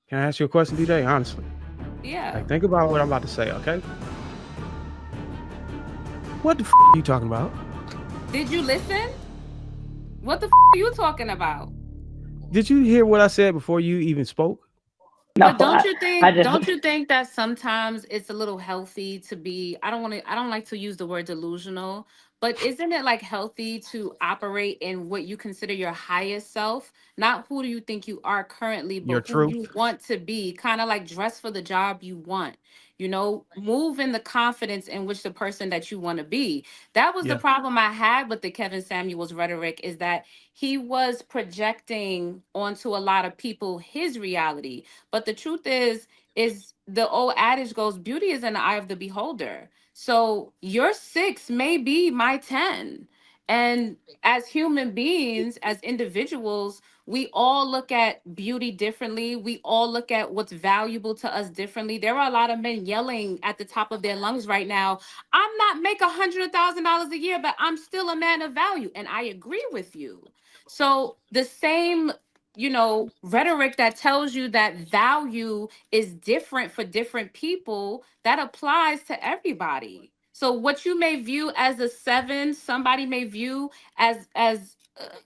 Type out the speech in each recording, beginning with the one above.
Can I ask you a question, DJ? Honestly, Yeah. like think about what I'm about to say. Okay, what the are you talking about? Did you listen? What the are you talking about? Did you hear what I said before you even spoke? No, But don't you I think just don't you think that sometimes it's a little healthy to be, I don't like to use the word delusional, but isn't it like healthy to operate in what you consider your highest self? Not who do you think you are currently, Your but who truth. you want to be. Kind of like dress for the job you want. You know, move in the confidence in which the person that you want to be. That was the Yeah. problem I had with the Kevin Samuels rhetoric, is that he was projecting onto a lot of people his reality, but the truth is the old adage goes, beauty is in the eye of the beholder. So your six may be my 10. And as human beings, as individuals, we all look at beauty differently. We all look at what's valuable to us differently. There are a lot of men yelling at the top of their lungs right now, I'm not make $100,000 a year, but I'm still a man of value. And I agree with you. So the same, rhetoric that tells you that value is different for different people, that applies to everybody. So what you may view as a 7, somebody may view as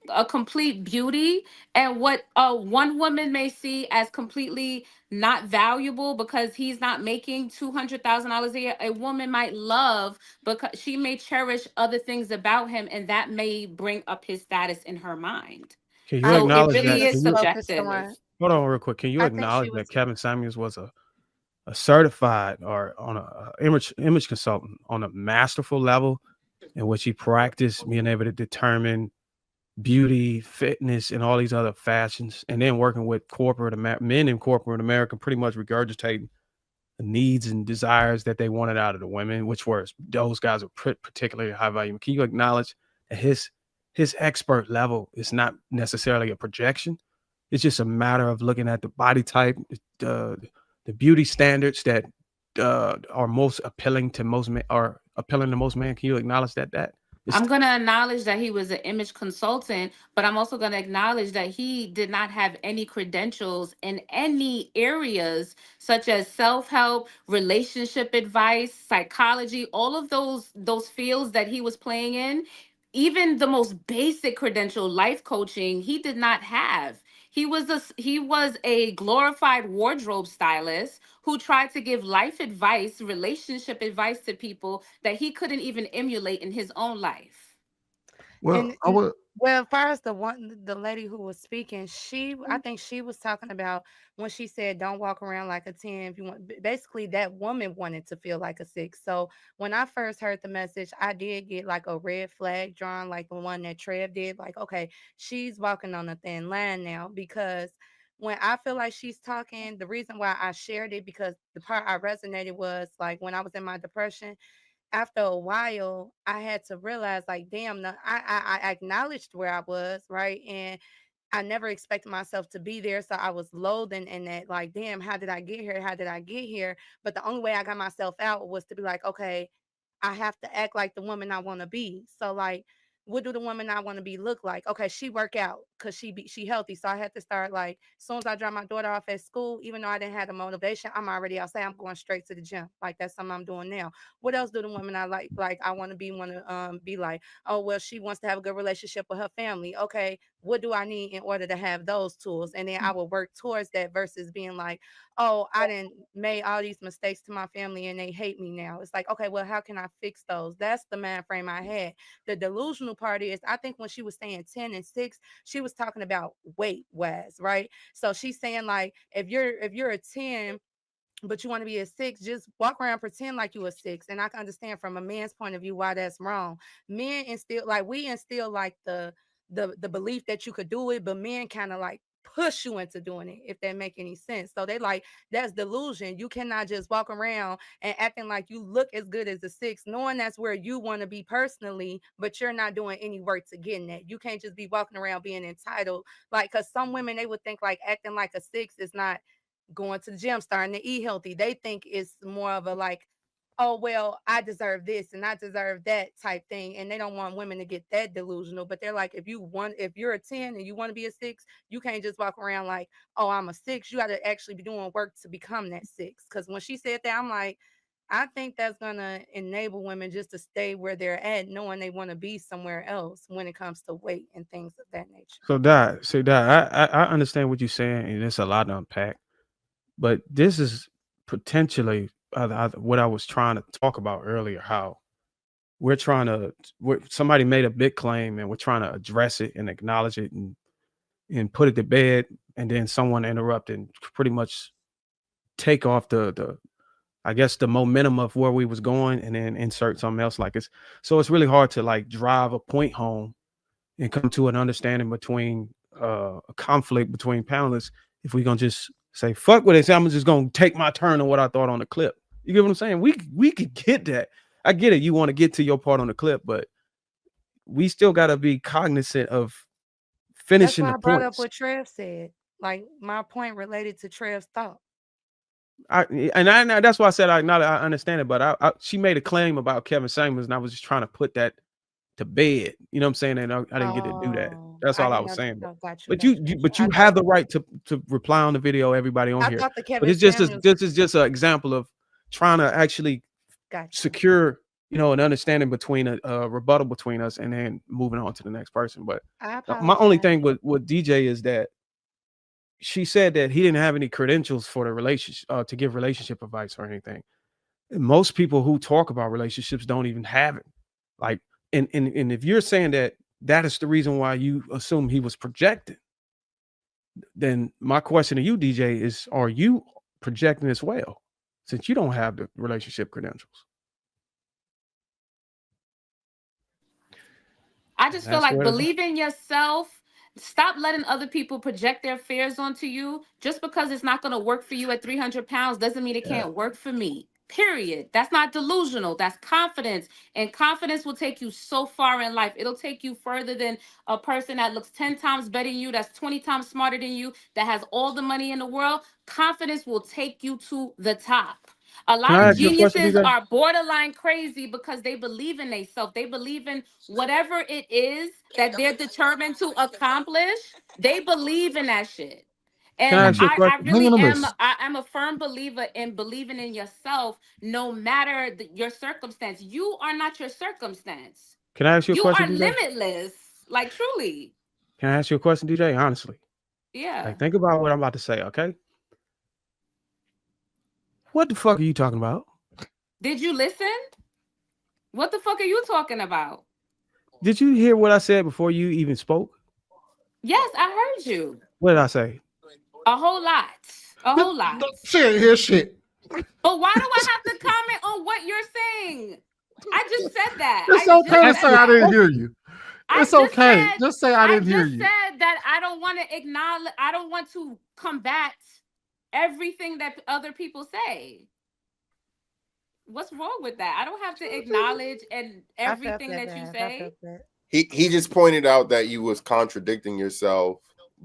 a complete beauty, and what one woman may see as completely not valuable because he's not making $200,000 a year, a woman might love because she may cherish other things about him, and that may bring up his status in her mind. Can you I So think it acknowledge she that? really was is Can you focused subjective. on. hold on real quick? Can you I think she acknowledge was. that Kevin Samuels was a certified or on a image consultant on a masterful level in which he practiced being able to determine beauty, fitness, and all these other fashions, and then working with men in corporate America, pretty much regurgitating the needs and desires that they wanted out of the women, which were those guys were particularly high value. Can you acknowledge that his expert level is not necessarily a projection? It's just a matter of looking at the body type, the the beauty standards that are most appealing to most men, are appealing to most men. Can you acknowledge that it's I'm going to acknowledge that he was an image consultant, but I'm also going to acknowledge that he did not have any credentials in any areas such as self-help, relationship advice, psychology, all of those fields that he was playing in. Even the most basic credential, life coaching, he did not have. He was a glorified wardrobe stylist who tried to give life advice, relationship advice to people that he couldn't even emulate in his own life. And, well, I and would. well, as far as the lady who was speaking, I think she was talking about when she said, "Don't walk around like a 10." If you want, basically, that woman wanted to feel like a 6. So when I first heard the message, I did get like a red flag drawn, like the one that Trev did. Like, okay, she's walking on a thin line now, because when I feel like she's talking, the reason why I shared it, because the part I resonated was like when I was in my depression. After a while, I had to realize, like, damn, I acknowledged where I was, right? And I never expected myself to be there. So I was loathing in that, like, damn, how did I get here? How did I get here? But the only way I got myself out was to be like, okay, I have to act like the woman I want to be. So, like, what do the woman I want to be look like? Okay, she work out because she healthy. So I had to start, like, as soon as I drop my daughter off at school, even though I didn't have the motivation, I'm already outside. I'm going straight to the gym. Like, that's something I'm doing now. What else do the women I like I want to be like? Oh, well, she wants to have a good relationship with her family. Okay, what do I need in order to have those tools? And then I will work towards that versus being like, oh, I didn't made all these mistakes to my family and they hate me now. It's like, okay, well, how can I fix those? That's the mind frame I had. The delusional part is, I think when she was saying 10 and 6, she was talking about weight wise, right? So she's saying, like, if you're a 10 but you want to be a 6, just walk around, pretend like you a 6. And I can understand from a man's point of view why that's wrong. Men instill, like, we instill like the belief that you could do it, but men kind of like push you into doing it, if that make any sense. So they like, that's delusion. You cannot just walk around and acting like you look as good as a 6, knowing that's where you want to be personally, but you're not doing any work to getting that. You can't just be walking around being entitled, like, because some women, they would think like acting like a 6 is not going to the gym, starting to eat healthy. They think it's more of a like, oh well, I deserve this and I deserve that type thing, and they don't want women to get that delusional. But they're like, if you're a 10 and you want to be a 6, you can't just walk around like, oh, I'm a 6. You got to actually be doing work to become that 6. Because when she said that, I'm like, I think that's gonna enable women just to stay where they're at, knowing they want to be somewhere else when it comes to weight and things of that nature. So that I understand what you're saying, and it's a lot to unpack. But this is potentially what I was trying to talk about earlier. How somebody made a big claim, and we're trying to address it and acknowledge it and put it to bed, and then someone interrupted and pretty much take off the I guess the momentum of where we was going, and then insert something else like it's. So it's really hard to like drive a point home and come to an understanding between a conflict between panelists if we're gonna just say fuck with it. I'm just gonna take my turn on what I thought on the clip. You get what I'm saying? We could get that. I get it. You want to get to your part on the clip, but we still got to be cognizant of That's finishing why the I brought up points. what Trev said. Like my point related to Trev's thought. That's why I said I understand it, but she made a claim about Kevin Samuels, and I was just trying to put that to bed. You know what I'm saying? And I didn't get to do that. Oh, That's I all I didn't was know. saying. Oh, got you, But got you, got you. you have the right to reply on the video, everybody on I here. thought the But Kevin it's just Samuels. this is just an example of trying to actually Got you. secure, an understanding between a rebuttal between us, and then moving on to the next person. But I my only apologize. thing with DJ is that she said that he didn't have any credentials for the relationship to give relationship advice or anything. And most people who talk about relationships don't even have it. Like, and if you're saying that is the reason why you assume he was projecting, then my question to you, DJ, is: are you projecting as well, since you don't have the relationship credentials? I just feel That's like what it is. believe in yourself. Stop letting other people project their fears onto you. Just because it's not going to work for you at 300 pounds doesn't mean it Yeah. can't work for me. Period. That's not delusional. That's confidence. And confidence will take you so far in life. It'll take you further than a person that looks 10 times better than you, that's 20 times smarter than you, that has all the money in the world. Confidence will take you to the top. A Can lot I of ask you a question, geniuses DJ? are borderline crazy because they believe in themselves. They believe in whatever it is that they're determined to accomplish. They believe in that shit. Can And I Hmm. ask you a I question? Hang on really a am list. I'm a firm believer in believing in yourself no matter your circumstance. You are not your circumstance. Can I ask you a You question, are DJ? limitless. Like truly. Can I ask you a question, DJ? Honestly, Yeah. like, think about what I'm about to say. Okay, what the fuck are you talking about? Did you listen? What the fuck are you talking about? Did you hear what I said before you even spoke? Yes, I heard you. What did I say? A whole lot. A whole lot. She ain't hear shit. But why do I have to comment on what you're saying? I just said that. It's I just okay to said say I that. didn't hear you. It's I just okay. said Just say I I didn't hear just you. said that I don't want to acknowledge, I don't want to combat everything that other people say. What's wrong with that? I don't have to acknowledge and I felt everything that, that you Bab. I say. felt that. He just pointed out that you was contradicting yourself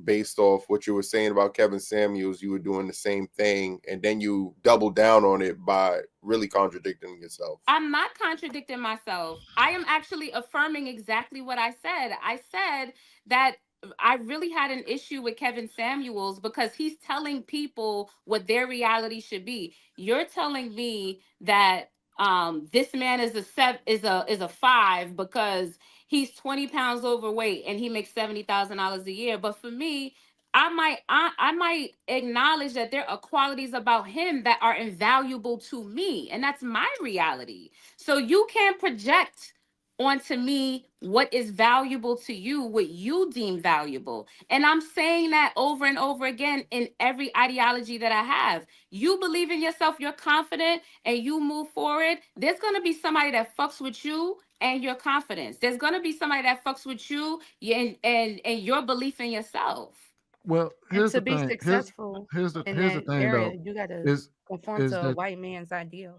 based off what you were saying about Kevin Samuels. You were doing the same thing, and then you doubled down on it by really contradicting yourself. I'm not contradicting myself. I am actually affirming exactly what I said. I said that I really had an issue with Kevin Samuels because he's telling people what their reality should be. You're telling me that this man is a 5 because he's 20 pounds overweight and he makes $70,000 a year. But for me, I might acknowledge that there are qualities about him that are invaluable to me, and that's my reality. So you can't project onto me what is valuable to you, what you deem valuable. And I'm saying that over and over again in every ideology that I have. You believe in yourself, you're confident, and you move forward. There's gonna be somebody that fucks with you and your confidence. There's gonna be somebody that fucks with you and your belief in yourself. Well, And here's to the be thing. successful Here's the in here's the that thing area, though. you got to Is conform is to a that white man's ideal.